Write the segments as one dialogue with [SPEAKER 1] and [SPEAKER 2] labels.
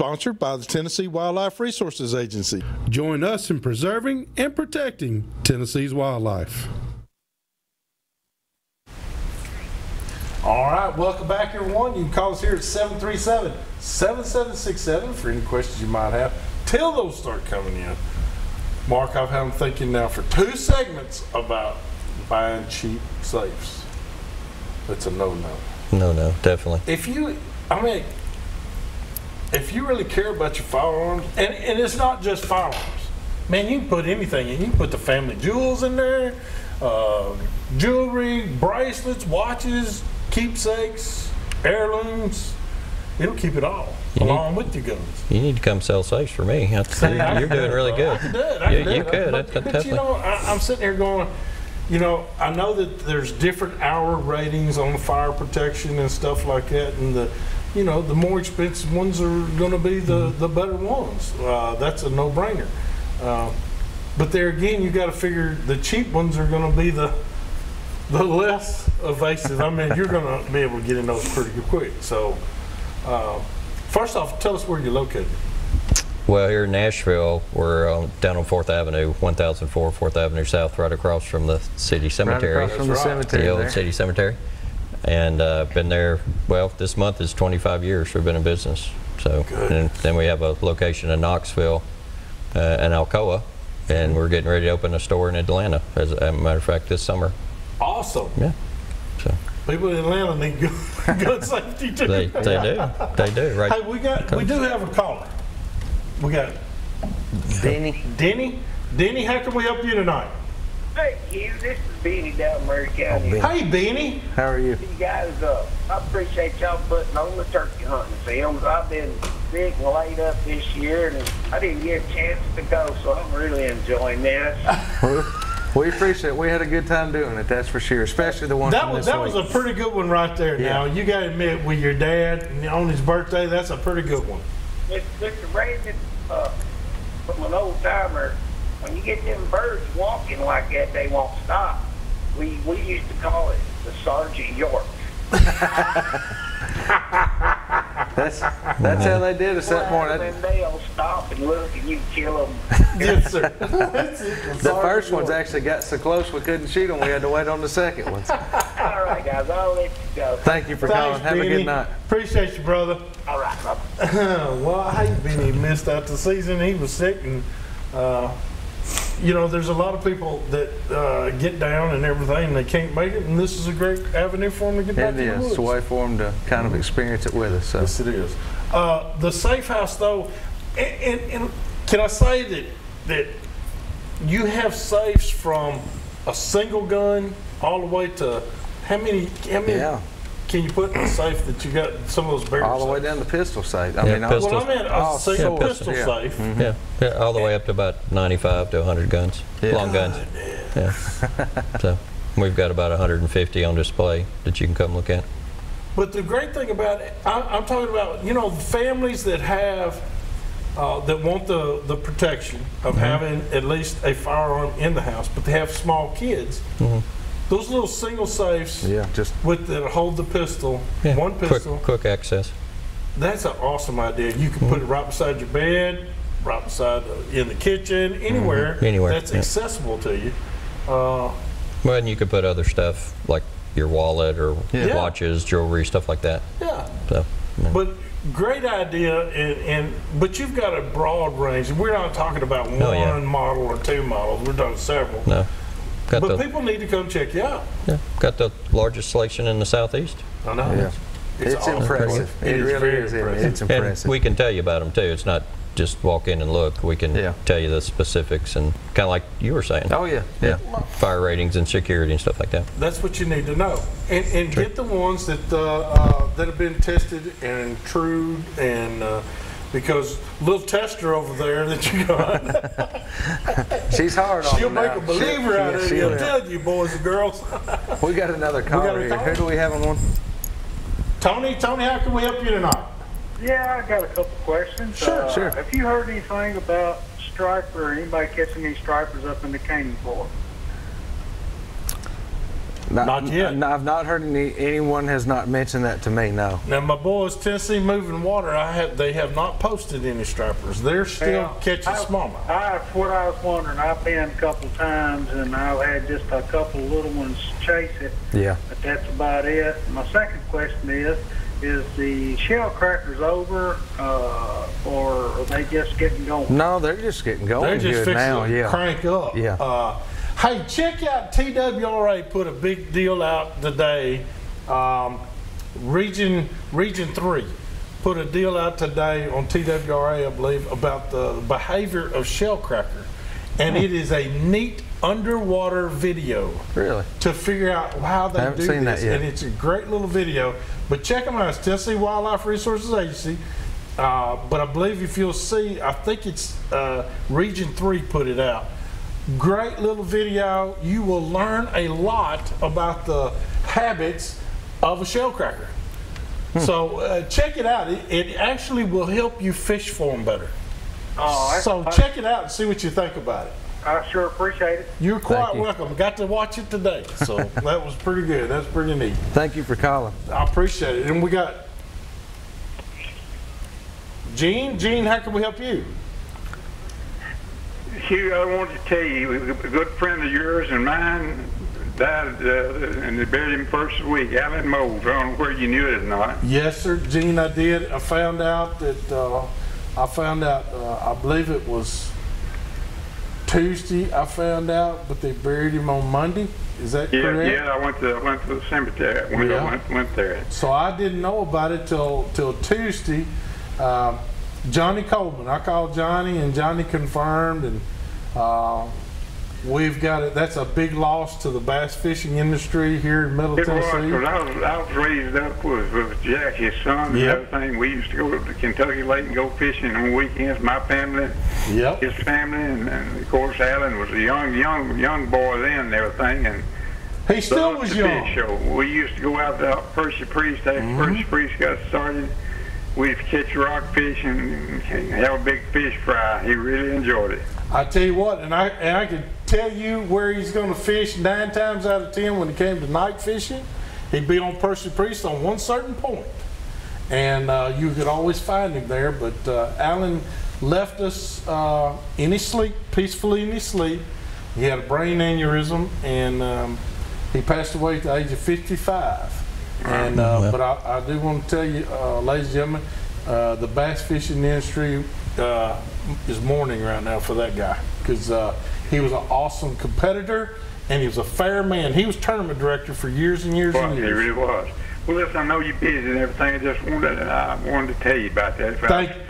[SPEAKER 1] Sponsored by the Tennessee Wildlife Resources Agency. Join us in preserving and protecting Tennessee's wildlife. All right, welcome back, everyone. You can call us here at 737-7767 for any questions you might have till those start coming in. Mark, I've had them thinking now for 2 segments about buying cheap safes. That's a no-no.
[SPEAKER 2] No, definitely.
[SPEAKER 1] If you really care about your firearms, and it's not just firearms, man, you can put anything in. You can put the family jewels in there, jewelry, bracelets, watches, keepsakes, heirlooms. It'll keep it all along with your guns.
[SPEAKER 2] You need to come sell safes for me. You're doing really good. You could.
[SPEAKER 1] But you know, I'm sitting here going, you know, I know that there's different hour ratings on fire protection and stuff like that, and the more expensive ones are going to be the better ones. That's a no-brainer. But there again, you got to figure the cheap ones are going to be the less evasive. I mean, you're going to be able to get in those pretty quick. So, first off, tell us where you're located.
[SPEAKER 2] Well, here in Nashville, we're down on 4th Avenue, 1004 4th Avenue South, right across from the city cemetery.
[SPEAKER 3] Right across from the cemetery.
[SPEAKER 2] The old city cemetery. And been there, well, this month is 25 years we've been in business. So, and then we have a location in Knoxville and Alcoa, and we're getting ready to open a store in Atlanta, as a matter of fact, this summer.
[SPEAKER 1] Awesome.
[SPEAKER 2] Yeah. So
[SPEAKER 1] people in Atlanta need good safety too.
[SPEAKER 2] They do. Right.
[SPEAKER 1] Hey, we do have a caller. We got Denny, how can we help you tonight?
[SPEAKER 4] Hey, Hugh, this is Beanie down in Murray County.
[SPEAKER 1] Hey, Beanie.
[SPEAKER 3] How are you?
[SPEAKER 4] You guys, I appreciate y'all putting on the turkey hunting films. I've been sick and laid up this year, and I didn't get a chance to go, so I'm really enjoying this.
[SPEAKER 3] We appreciate it. We had a good time doing it, that's for sure, especially the one from this week.
[SPEAKER 1] That was a pretty good one right there. Yeah. Now, you got to admit, with your dad and on his birthday, that's a pretty good one.
[SPEAKER 4] Mr. Brandon, from an old timer, when you get them birds walking like that, they won't stop. We used to call it the Sergeant York.
[SPEAKER 3] That's how they did us that morning.
[SPEAKER 4] Then they'll stop and look, and you kill them.
[SPEAKER 1] Yes, sir.
[SPEAKER 3] The first ones actually got so close we couldn't shoot them. We had to wait on the second ones.
[SPEAKER 4] All right, guys, I'll let you go.
[SPEAKER 3] Thank you for calling. Have a good night.
[SPEAKER 1] Appreciate you, brother.
[SPEAKER 4] All right, brother.
[SPEAKER 1] Well, I hate Benny missed out the season. He was sick, and you know, there's a lot of people that get down and everything, and they can't make it, and this is a great avenue for them to get back to the woods.
[SPEAKER 3] It's a way for them to kind of experience it with us. So.
[SPEAKER 1] Yes, it is. The safe house, though, and can I say that you have safes from a single gun all the way to how many
[SPEAKER 3] Yeah.
[SPEAKER 1] can you put in a safe that you got some of those barrels?
[SPEAKER 3] All the way down to pistol safe. I
[SPEAKER 2] Yeah,
[SPEAKER 3] mean,
[SPEAKER 2] pistols.
[SPEAKER 1] Well, I meant a single pistol safe.
[SPEAKER 2] Yeah, all the way up to about 95 to 100 guns, long guns. Yeah. So we've got about 150 on display that you can come look at.
[SPEAKER 1] But the great thing about it, I'm talking about, you know, families that have, that want the protection of having at least a firearm in the house, but they have small kids. Those little single safes with that hold the pistol, one pistol.
[SPEAKER 2] Quick access.
[SPEAKER 1] That's an awesome idea. You can put it right beside your bed, right beside in the kitchen, anywhere, that's accessible to you.
[SPEAKER 2] Well, and you could put other stuff like your wallet or watches, jewelry, stuff like that.
[SPEAKER 1] Yeah.
[SPEAKER 2] So,
[SPEAKER 1] but great idea, but you've got a broad range. We're not talking about one model or two models. We're talking several.
[SPEAKER 2] No.
[SPEAKER 1] But people need to come check you out.
[SPEAKER 2] Yeah, got the largest selection in the Southeast.
[SPEAKER 1] I know.
[SPEAKER 3] Yeah. It's
[SPEAKER 1] awesome.
[SPEAKER 3] impressive. It really is. It's impressive.
[SPEAKER 2] And we can tell you about them too. It's not just walk in and look. We can tell you the specifics and kind of like you were saying.
[SPEAKER 3] Oh yeah.
[SPEAKER 2] Fire ratings and security and stuff like that.
[SPEAKER 1] That's what you need to know, and get the ones that that have been tested and true, and because little tester over there that you got,
[SPEAKER 3] she's hard on.
[SPEAKER 1] She'll make a believer out of you. I'm telling you, boys and girls.
[SPEAKER 3] We got another caller here. Who do we have on one?
[SPEAKER 1] Tony, how can we help you tonight?
[SPEAKER 5] Yeah, I got a couple questions.
[SPEAKER 3] Sure.
[SPEAKER 5] Have you heard anything about striper or anybody catching any stripers up in the Caney Floor?
[SPEAKER 1] Not yet.
[SPEAKER 3] I've not heard anyone has not mentioned that to me, no.
[SPEAKER 1] Now my boys, Tennessee Moving Water, they have not posted any stripers. They're still catching smallmouth.
[SPEAKER 5] That's what I was wondering. I've been a couple times and I've had just a couple little ones chase it.
[SPEAKER 3] Yeah.
[SPEAKER 5] But that's about it. My second question is the shell crackers over, or are they just getting going?
[SPEAKER 3] No, they're just getting going.
[SPEAKER 1] They're just fixing
[SPEAKER 3] now.
[SPEAKER 1] to
[SPEAKER 3] Yeah.
[SPEAKER 1] crank up.
[SPEAKER 3] Yeah.
[SPEAKER 1] Hey, check out TWRA put a big deal out today. Region 3 put a deal out today on TWRA, I believe, about the behavior of shell cracker. And it is a neat underwater video.
[SPEAKER 3] Really?
[SPEAKER 1] To figure out how they do
[SPEAKER 3] seen
[SPEAKER 1] this.
[SPEAKER 3] that yet.
[SPEAKER 1] And it's a great little video. But check them out. It's Tennessee Wildlife Resources Agency. But I believe if you'll see, I think it's Region 3 put it out. Great little video. You will learn a lot about the habits of a shell cracker. So check it out. It actually will help you fish for them better. So check it out and see what you think about it.
[SPEAKER 5] I sure appreciate it.
[SPEAKER 1] You're quite welcome. Got to watch it today. So that was pretty good. That's pretty neat.
[SPEAKER 3] Thank you for calling.
[SPEAKER 1] I appreciate it. And we got Gene. Gene, how can we help you?
[SPEAKER 6] Hugh, I wanted to tell you, a good friend of yours and mine died, and they buried him first of the week. Alan Moles. I don't know whether you knew it or not.
[SPEAKER 1] Yes, sir, Gene. I did. I found out that. I believe it was Tuesday. I found out, but they buried him on Monday. Is that correct?
[SPEAKER 6] Yeah. I went to the cemetery when I went there.
[SPEAKER 1] So I didn't know about it till Tuesday. Johnny Coleman. I called Johnny, and Johnny confirmed, and we've got it. That's a big loss to the bass fishing industry here in Middle Tennessee.
[SPEAKER 6] Because I was raised up with Jack, his son, and everything. We used to go to the Kentucky Lake and go fishing on weekends. My family, his family, and of course Alan was a young boy then and everything. And
[SPEAKER 1] he still was young.
[SPEAKER 6] So we used to go out to Percy Priest after Percy Priest got started. We'd catch rockfish and have a big fish fry. He really enjoyed it.
[SPEAKER 1] I tell you what, and I could tell you where he's going to fish 9 times out of 10 when it came to night fishing. He'd be on Percy Priest on one certain point, and you could always find him there. But Alan left us in his sleep, peacefully in his sleep. He had a brain aneurysm, and he passed away at the age of 55. And but I do want to tell you, ladies and gentlemen, the bass fishing industry is mourning right now for that guy, because he was an awesome competitor and he was a fair man. He was tournament director for years and years and years.
[SPEAKER 6] He really was. Well, listen, I know you're busy and everything. I wanted to tell you about that.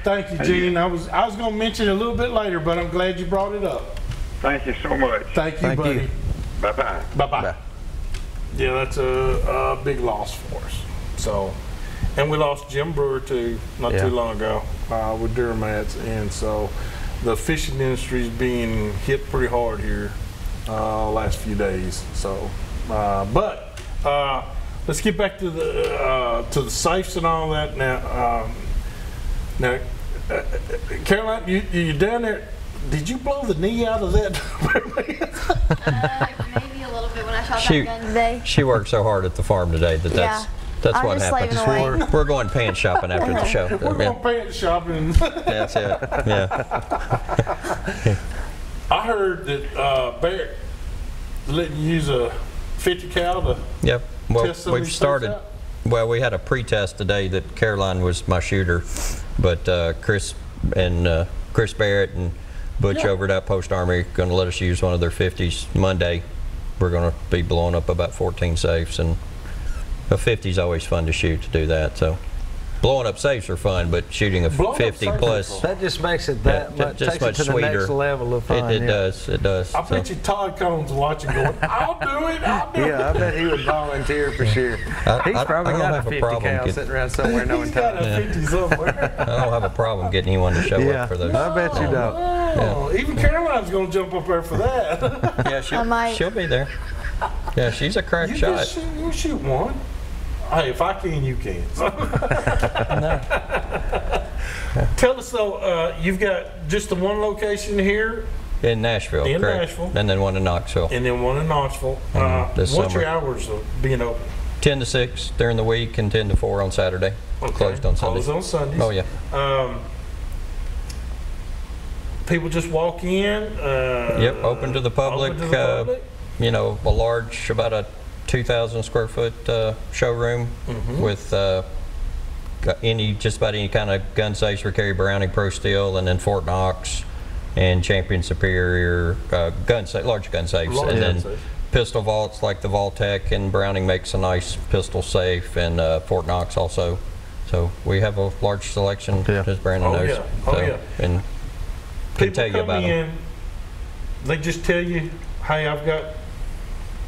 [SPEAKER 1] Thank you, Gene. I was going to mention it a little bit later, but I'm glad you brought it up.
[SPEAKER 6] Thank you so much.
[SPEAKER 1] Thank you, buddy.
[SPEAKER 6] Bye-bye.
[SPEAKER 1] Bye-bye. Yeah, that's a big loss for us. So, and we lost Jim Brewer too, not too long ago, with Durmats, and so the fishing industry is being hit pretty hard here last few days. So, but let's get back to the safes and all that now. Caroline, you down there? Did you blow the knee out of that?
[SPEAKER 7] Maybe a little bit when I shot that gun today.
[SPEAKER 2] She worked so hard at the farm today that's what happens. We're going pants shopping after the show.
[SPEAKER 1] We're going pants shopping.
[SPEAKER 2] That's it. Yeah.
[SPEAKER 1] I heard that Barrett letting you use a 50 cal to test some of these things out.
[SPEAKER 2] Well, we had a pre-test today that Caroline was my shooter, but Chris Barrett and Butch over at Outpost Army are going to let us use one of their 50s Monday. We're going to be blowing up about 14 safes, and a 50 is always fun to shoot to do that. So blowing up safes are fun, but shooting a 50 plus,
[SPEAKER 3] that just makes it that much,
[SPEAKER 2] just
[SPEAKER 3] takes
[SPEAKER 2] much
[SPEAKER 3] it to
[SPEAKER 2] sweeter.
[SPEAKER 3] The next level of fun.
[SPEAKER 2] It does.
[SPEAKER 1] I bet you Todd Combs watching going, I'll do it.
[SPEAKER 3] Yeah, I bet he would volunteer for sure. He's probably got a 50 cal sitting around somewhere knowing time.
[SPEAKER 1] He's got a 50 somewhere.
[SPEAKER 2] I don't have a problem getting anyone to show up for those.
[SPEAKER 3] I bet you don't.
[SPEAKER 1] Even Caroline's going to jump up there for that.
[SPEAKER 2] Yeah, she'll be there. Yeah, she's a crack shot.
[SPEAKER 1] You shoot one. Hey, if I can, you can. Tell us though, you've got just the one location here
[SPEAKER 2] In Nashville,
[SPEAKER 1] in
[SPEAKER 2] correct.
[SPEAKER 1] Nashville,
[SPEAKER 2] and then one in Knoxville.
[SPEAKER 1] and then one in Knoxville.
[SPEAKER 2] This
[SPEAKER 1] What's
[SPEAKER 2] summer.
[SPEAKER 1] your hours of being open?
[SPEAKER 2] 10 to 6 during the week and 10 to 4 on Saturday.
[SPEAKER 1] Okay.
[SPEAKER 2] Closed on Sundays.
[SPEAKER 1] Closed on Sundays.
[SPEAKER 2] Oh, yeah.
[SPEAKER 1] People just walk in.
[SPEAKER 2] Yep, open to the public.
[SPEAKER 1] Open to the public.
[SPEAKER 2] You know, a large, about a 2,000 square foot showroom with just about any kind of gun safes for carry Browning, Pro Steel, and then Fort Knox and Champion Superior large gun safes, and then pistol vaults like the Vaultec, and Browning makes a nice pistol safe, and Fort Knox also. So we have a large selection, as Brandon knows.
[SPEAKER 1] Yeah. Oh, yeah.
[SPEAKER 2] And can tell you about them.
[SPEAKER 1] They just tell you, hey, I've got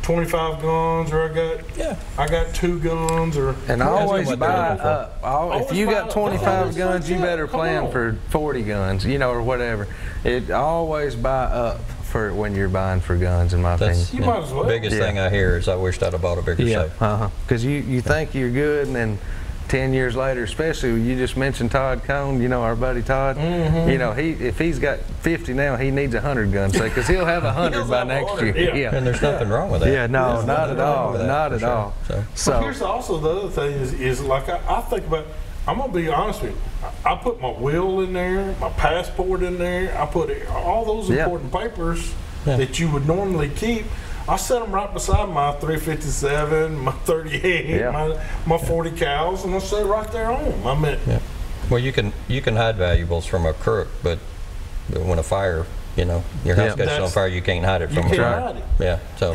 [SPEAKER 1] 25 guns, or I got 2 guns, or
[SPEAKER 3] and always buy up. If you got 25 guns, you better plan for 40 guns, you know, or whatever. It always buy up for when you're buying for guns, in my opinion.
[SPEAKER 1] You might as well.
[SPEAKER 2] The biggest thing I hear is I wished I'd have bought a bigger safe.
[SPEAKER 3] Because you think you're good, and then 10 years later, especially you just mentioned Todd Cone, you know, our buddy Todd. You know, if he's got 50 now, he needs 100 guns, because he'll have 100 by next year.
[SPEAKER 2] Yeah. And there's nothing wrong with that.
[SPEAKER 3] Yeah, no, not at all, not at all.
[SPEAKER 1] So here's also the other thing is like I think about. I'm gonna be honest with you. I put my will in there, my passport in there. I put all those important papers that you would normally keep. I set them right beside my 357, my 38, my 40 cals, and I set it right there on them. I mean,
[SPEAKER 2] well, you can hide valuables from a crook, but when a fire, you know, your house catches on fire, you can't hide it from a crook. Yeah. So.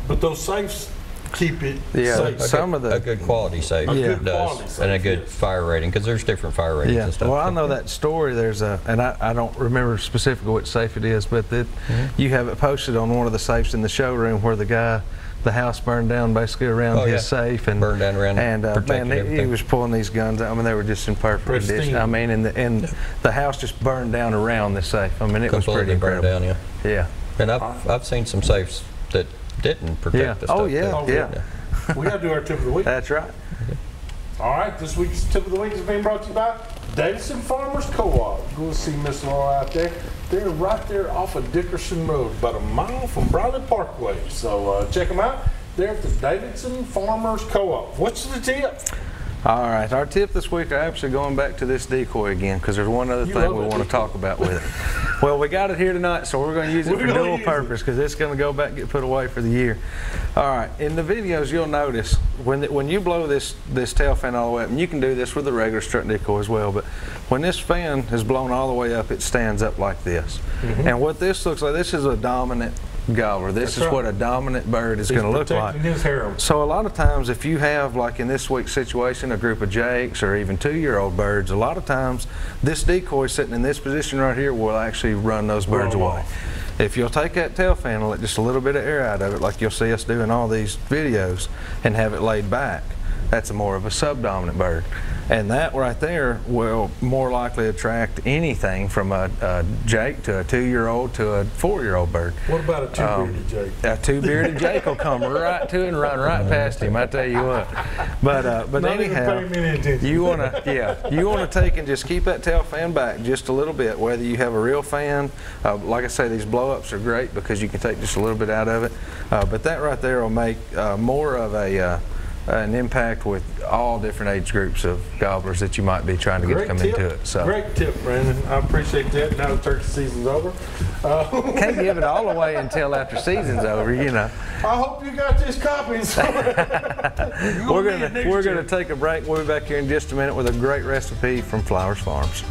[SPEAKER 2] But
[SPEAKER 1] those safes keep it safe.
[SPEAKER 2] Some of a good quality safe does, and a good fire rating, because there's different fire ratings and stuff.
[SPEAKER 3] Well, I know that story. There's and I don't remember specifically which safe it is, but you have it posted on one of the safes in the showroom where the house burned down basically around his safe, and
[SPEAKER 2] burned down around,
[SPEAKER 3] and man, he was pulling these guns out. I mean, they were just in perfect condition. I mean, and the house just burned down around the safe. I mean, it was pretty incredible.
[SPEAKER 2] Burned down,
[SPEAKER 3] yeah.
[SPEAKER 2] And I've seen some safes that didn't protect the stuff.
[SPEAKER 3] Oh yeah.
[SPEAKER 1] We got to do our tip of the week.
[SPEAKER 3] That's right.
[SPEAKER 1] All right, this week's tip of the week is being brought to you by Davidson Farmers Co-op. Go see Miss Laura out there. They're right there off of Dickerson Road, about a mile from Briley Parkway. So check them out. They're at the Davidson Farmers Co-op. What's the tip?
[SPEAKER 3] All right, our tip this week, are actually going back to this decoy again, because there's one other thing we want to talk about with it. Well, we got it here tonight, so we're going to use it for dual purpose, because it's going to go back and get put away for the year. All right, in the videos, you'll notice when you blow this tail fan all the way up, and you can do this with the regular strut decoy as well, but when this fan is blown all the way up, it stands up like this. And what this looks like, this is a dominant gobbler. This is what a dominant bird is going to look like.
[SPEAKER 1] His harem.
[SPEAKER 3] So a lot of times, if you have, like in this week's situation, a group of jakes or even 2-year-old birds, a lot of times this decoy sitting in this position right here will actually run those birds away. If you'll take that tail fan and let just a little bit of air out of it, like you'll see us do in all these videos, and have it laid back, that's more of a subdominant bird. And that right there will more likely attract anything from a jake to a 2-year-old to a 4-year-old bird.
[SPEAKER 1] What about a 2-bearded jake?
[SPEAKER 3] A 2-bearded jake will come right to it and run right past him, I tell you what. But anyhow, you want to take and just keep that tail fan back just a little bit, whether you have a real fan. Like I say, these blow-ups are great because you can take just a little bit out of it. But that right there will make more of an impact with all different age groups of gobblers that you might be trying to get to come into it. So
[SPEAKER 1] great tip, Brandon. I appreciate that. Now the turkey season's over.
[SPEAKER 3] Can't give it all away until after season's over, you know.
[SPEAKER 1] I hope you got these copies.
[SPEAKER 3] We're gonna take a break. We'll be back here in just a minute with a great recipe from Flowers Farms.